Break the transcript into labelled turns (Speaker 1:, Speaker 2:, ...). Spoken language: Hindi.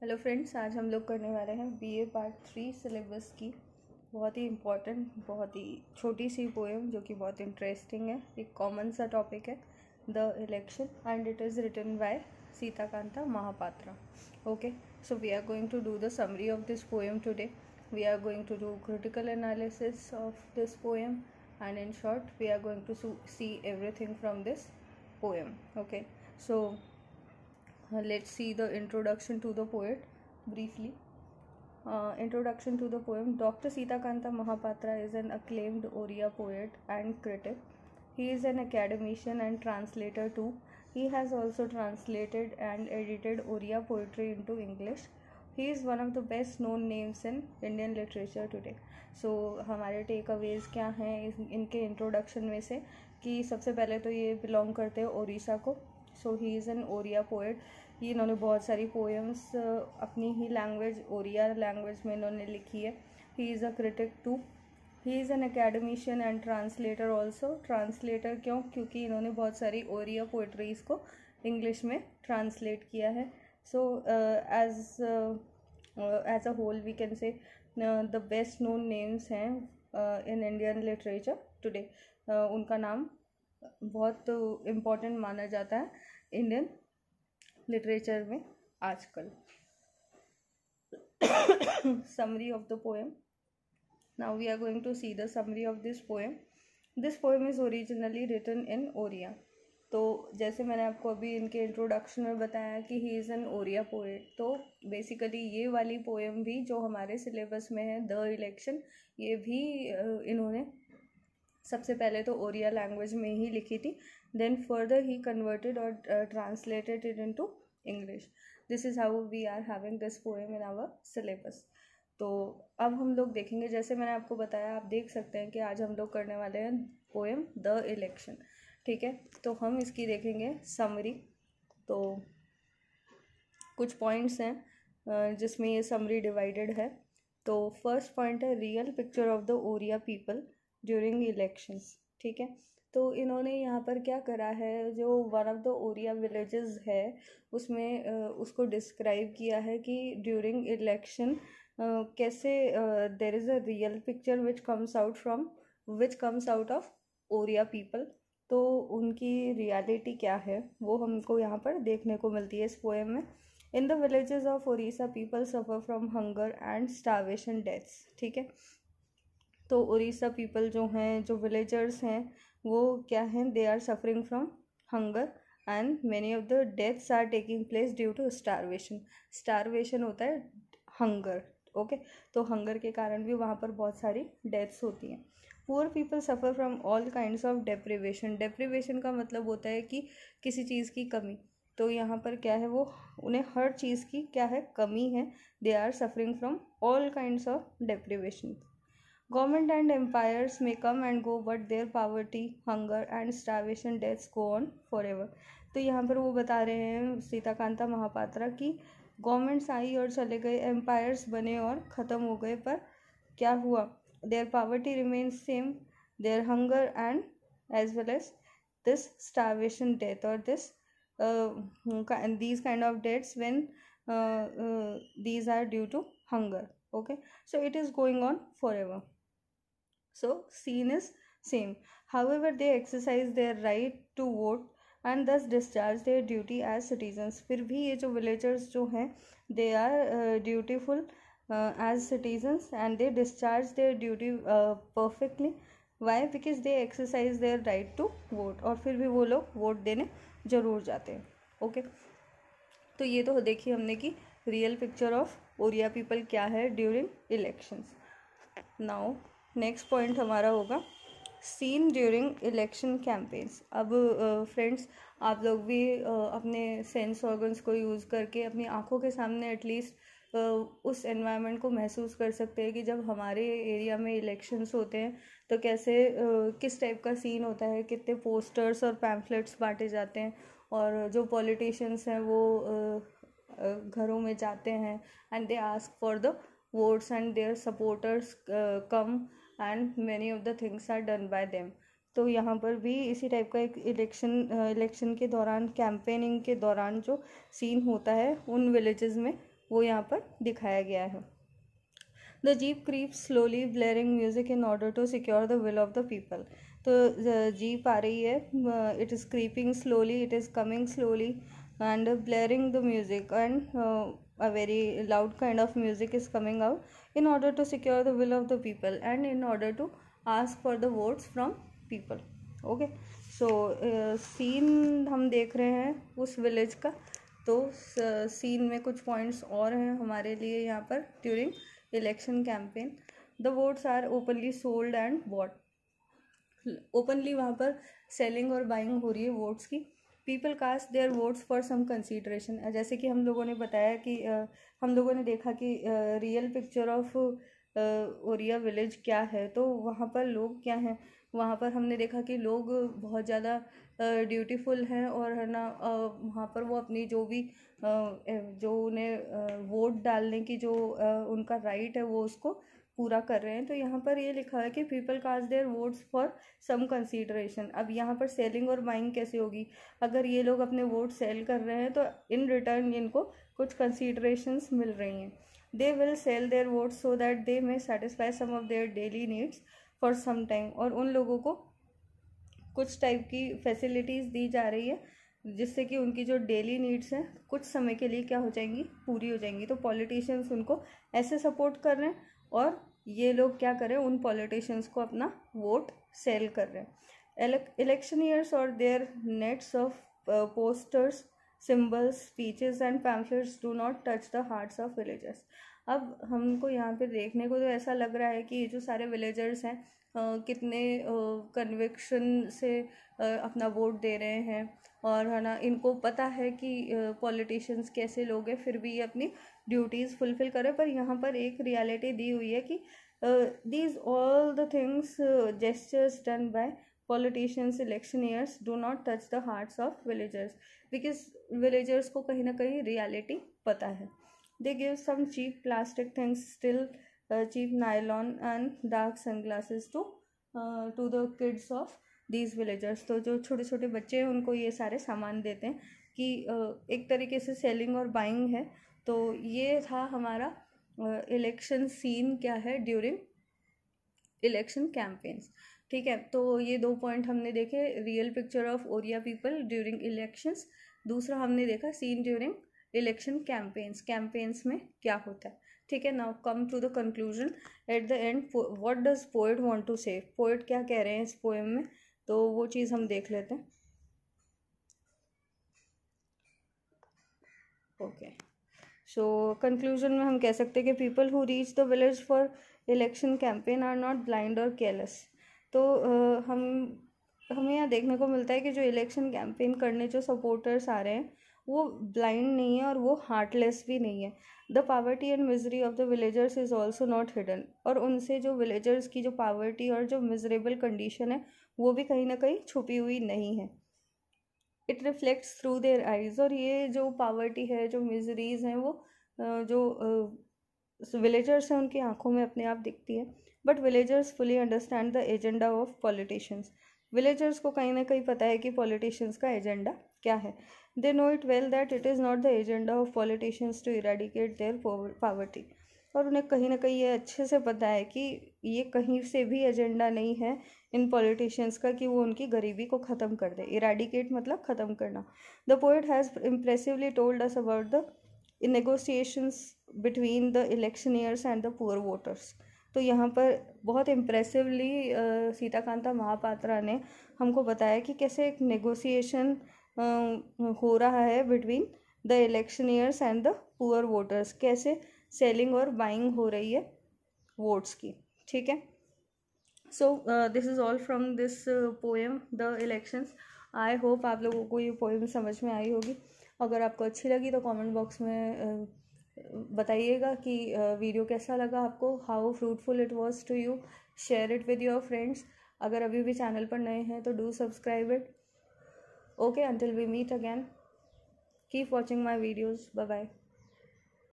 Speaker 1: हेलो फ्रेंड्स, आज हम लोग करने वाले हैं बीए पार्ट 3 सिलेबस की बहुत ही इम्पॉर्टेंट, बहुत ही छोटी सी पोएम जो कि बहुत इंटरेस्टिंग है। एक कॉमन सा टॉपिक है, the election, and it is written by Sitakanta Mahapatra. Okay, so we are going to do the summary of this poem today. We are going to do critical analysis of this poem, and in short we are going to see everything from this poem. Okay, so let's see the introduction to the poet briefly. Introduction to the poem. Dr. Sitakanta Mahapatra is an acclaimed Oriya poet and critic. He is an academician and translator too. He has also translated and edited Oriya poetry into English. He is one of the best known names in Indian literature today. So हमारे टेक अवेज क्या हैं इनके इंट्रोडक्शन में से कि सबसे पहले तो ये बिलोंग करते हैं ओडिशा को. So he is an Oriya poet. ये इन्होंने बहुत सारी पोएम्स अपनी ही लैंग्वेज ओरिया लैंग्वेज में इन्होंने लिखी है. He is a critic too. He is an academician and translator also. Translator क्यों? क्योंकि इन्होंने बहुत सारी ओरिया पोइट्रीज़ को इंग्लिश में ट्रांसलेट किया है. So as a whole we can say the best known names हैं इन इंडियन लिटरेचर टुडे. उनका नाम बहुत इम्पॉर्टेंट माना जाता है इंडियन लिटरेचर में आजकल. Summary of the poem. Now we are going to see the summary of this poem. This poem is originally written in Oriya. तो जैसे मैंने आपको अभी इनके इंट्रोडक्शन में बताया कि he is an Oriya poet, तो बेसिकली ये वाली पोएम भी जो हमारे सिलेबस में है, द इलेक्शन, ये भी इन्होंने सबसे पहले तो ओरिया लैंग्वेज में ही लिखी थी. देन फर्दर ही कन्वर्टेड और translated it into English. This is how we are having this poem in our syllabus. तो अब हम लोग देखेंगे, जैसे मैंने आपको बताया, आप देख सकते हैं कि आज हम लोग करने वाले हैं पोएम द इलेक्शन. ठीक है, तो हम इसकी देखेंगे समरी. तो कुछ पॉइंट्स हैं जिसमें ये समरी डिवाइडेड है. तो फर्स्ट पॉइंट है real picture of the Oriya people during elections. ठीक है, तो इन्होंने यहाँ पर क्या करा है, जो one of the Oriya villages है उसमें उसको डिस्क्राइब किया है कि ड्यूरिंग इलेक्शन कैसे there is a real picture which comes out of Oriya people. तो उनकी रियलिटी क्या है वो हमको यहाँ पर देखने को मिलती है इस पोएम में. In the villages of Odisha people suffer from hunger and starvation deaths. ठीक है, तो उड़ीसा पीपल जो हैं, जो विलेजर्स हैं, वो क्या हैं, they are suffering from hunger and many of the deaths are taking place due to starvation. Starvation होता है हंगर. ओके, तो हंगर के कारण भी वहाँ पर बहुत सारी डेथ्स होती हैं. Poor people suffer from all kinds of deprivation. Deprivation का मतलब होता है कि किसी चीज़ की कमी. तो यहाँ पर क्या है, वो उन्हें हर चीज़ की क्या है, कमी है. They are suffering from all kinds of deprivation. Government and empires may come and go, but their poverty, hunger and starvation deaths go on forever. तो यहाँ पर वो बता रहे हैं सीताकांता महापात्रा की गवर्नमेंट्स आई और चले गए, एम्पायर्स बने और ख़त्म हो गए, पर क्या हुआ, their poverty remains same, their hunger and as well as this starvation death और this these kind of deaths when these are due to hunger. Okay, so it is going on forever. So scene is same. However, they exercise their right to vote and thus discharge their duty as citizens. फिर भी ये जो villagers जो हैं, they are dutiful as citizens and they discharge their duty perfectly. Why? Because they exercise their right to vote. और फिर भी वो लोग वोट देने ज़रूर जाते हैं. ओके, तो ये तो देखिए हमने कि real picture of Oriya people क्या है during elections. Now next point हमारा होगा सीन ड्यूरिंग इलेक्शन कैंपेन्स. अब फ्रेंड्स, आप लोग भी अपने सेंस ऑर्गन्स को यूज़ करके अपनी आंखों के सामने एटलीस्ट उस एनवायरनमेंट को महसूस कर सकते हैं कि जब हमारे एरिया में इलेक्शंस होते हैं तो कैसे किस टाइप का सीन होता है, कितने पोस्टर्स और पैम्फलेट्स बांटे जाते हैं, और जो पॉलिटिशियंस हैं वो घरों में जाते हैं and they ask for the votes and their supporters come and many of the things are done by them. तो यहाँ पर भी इसी टाइप का एक इलेक्शन के दौरान, कैंपेनिंग के दौरान जो सीन होता है उन विलेजेस में वो यहाँ पर दिखाया गया है। The jeep creeps slowly blaring music in order to secure the will of the people। तो जीप आ रही है, it is creeping slowly, it is coming slowly and blaring the music, and a very loud kind of music is coming out in order to secure the will of the people and in order to ask for the votes from people। Okay, so scene हम देख रहे हैं उस विलेज का। तो सीन में कुछ पॉइंट्स और हैं हमारे लिए यहाँ पर। During election campaign the votes are openly sold and bought. Openly वहाँ पर सेलिंग और बाइंग हो रही है वोट्स की। People cast their votes for some consideration. जैसे कि हम लोगों ने बताया कि हम लोगों ने देखा कि real picture of Oriya village क्या है। तो वहाँ पर लोग क्या हैं, वहाँ पर हमने देखा कि लोग बहुत ज़्यादा ड्यूटीफुल हैं और है ना, वहाँ पर वो अपनी जो भी जो उन्हें वोट डालने की जो उनका राइट है वो उसको पूरा कर रहे हैं। तो यहाँ पर ये लिखा है कि people cast their votes for some consideration. अब यहाँ पर सेलिंग और बाइंग कैसे होगी? अगर ये लोग अपने वोट सेल कर रहे हैं तो इन रिटर्न इनको कुछ कंसीडरेशंस मिल रही हैं। They will sell their votes so that they may satisfy some of their daily needs for some time. और उन लोगों को कुछ टाइप की फैसिलिटीज़ दी जा रही है जिससे कि उनकी जो डेली नीड्स हैं कुछ समय के लिए क्या हो जाएंगी, पूरी हो जाएंगी। तो पॉलिटिशियंस उनको ऐसे सपोर्ट कर रहे हैं और ये लोग क्या कर रहे हैं, उन पॉलिटिशियंस को अपना वोट सेल कर रहे हैं। इलेक्शनियर्स और their nets of posters, symbols, speeches and pamphlets do not touch the hearts of villagers. अब हमको यहाँ पे देखने को तो ऐसा लग रहा है कि ये जो सारे विलेजर्स हैं कितने कन्विक्शन से अपना वोट दे रहे हैं और है ना, इनको पता है कि पॉलिटिशियंस कैसे लोग हैं, फिर भी ये अपनी ड्यूटीज़ फुलफ़िल करें। पर यहाँ पर एक रियलिटी दी हुई है कि these all the things gestures done by politicians, electioneers do not touch the hearts of villagers, because villagers को कहीं ना कहीं रियलिटी पता है। They give some cheap plastic things, still cheap nylon and dark sunglasses to the kids of these villagers। तो जो छोटे छोटे बच्चे हैं उनको ये सारे सामान देते हैं कि एक तरीके से सेलिंग और बाइंग है। तो ये था हमारा इलेक्शन सीन क्या है ड्यूरिंग इलेक्शन कैंपेन्स। ठीक है, तो ये 2 पॉइंट हमने देखे, real picture of Oriya people during elections. दूसरा हमने देखा scene during election campaigns, campaigns में क्या होता है। ठीक है, now come to the conclusion at the end. What does poet want to say, poet क्या कह रहे हैं इस पोएम में, तो वो चीज़ हम देख लेते हैं। ओके, सो कंक्लूजन में हम कह सकते हैं कि people who reach the village for election campaign are not blind और केयरलेस। तो हमें यहाँ देखने को मिलता है कि जो इलेक्शन कैंपेन करने जो सपोर्टर्स आ रहे हैं वो ब्लाइंड नहीं है और वो हार्टलेस भी नहीं है। The poverty and misery of the villagers is also not hidden. और उनसे जो विलेजर्स की जो पावर्टी और जो मिजरेबल कंडीशन है वो भी कहीं ना कहीं छुपी हुई नहीं है। It reflects through their eyes. और ये जो पावर्टी है, जो मिजरीज हैं, वो जो विलेजर्स हैं उनकी आंखों में अपने आप दिखती है। But villagers fully understand the agenda of politicians. Villagers को कहीं ना कहीं पता है कि पॉलिटिशियंस का एजेंडा क्या है। They know it well that it is not the agenda of politicians to eradicate their poverty. और उन्हें कहीं ना कहीं ये अच्छे से पता है कि ये कहीं से भी एजेंडा नहीं है इन पॉलिटिशियंस का कि वो उनकी गरीबी को ख़त्म कर दे। इरेडिकेट मतलब ख़त्म करना। The poet has impressively told us about the negotiations between the electioneers and the poor voters. तो यहाँ पर बहुत इम्प्रेसिवली सीताकांता महापात्रा ने हमको बताया कि कैसे एक नेगोशिएशन हो रहा है between the electioneers and the poor voters, कैसे सेलिंग और बाइंग हो रही है वोट्स की। ठीक है, so this is all from this poem the elections. I hope आप लोगों को ये पोएम समझ में आई होगी। अगर आपको अच्छी लगी तो कमेंट बॉक्स में बताइएगा कि वीडियो कैसा लगा आपको, how fruitful it was to you. Share it with your friends. अगर अभी भी चैनल पर नए हैं तो do subscribe it. Okay, until we meet again, keep watching my videos. Bye bye.